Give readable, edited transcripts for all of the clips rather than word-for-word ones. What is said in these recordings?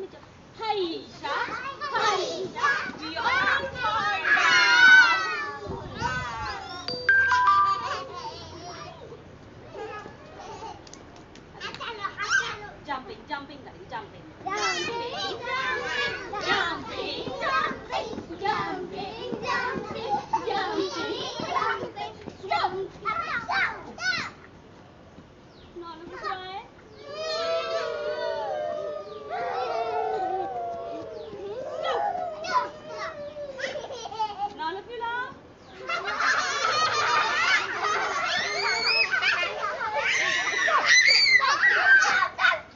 me jump. Haisha, Haisha, we all fall down. Jumping, jumping, guys, jumping. Jumping, jumping, jumping, jumping, jumping, jumping, jumping, jumping. None of us try. None of you laugh.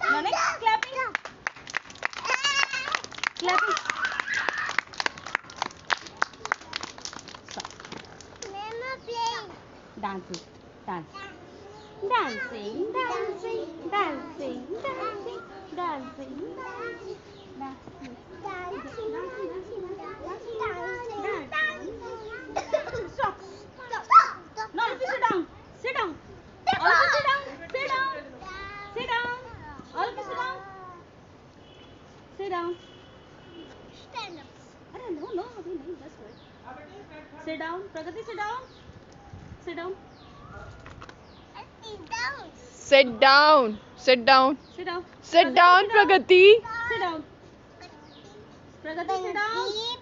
Now next, clapping. Clapping. Stop. Dancing. Dance. Dancing, dancing, dancing, dancing, dancing, dancing, Stop. No, you sit down. Sit down. All of you sit down. Sit down. Sit down. All of you sit down. Sit down. Stand up. No, अभी नहीं, just wait. Sit down. Pragati, sit down. Sit down. Sit down. Sit down. Sit down. Sit down, Pragati. Sit down. Pragati, sit down.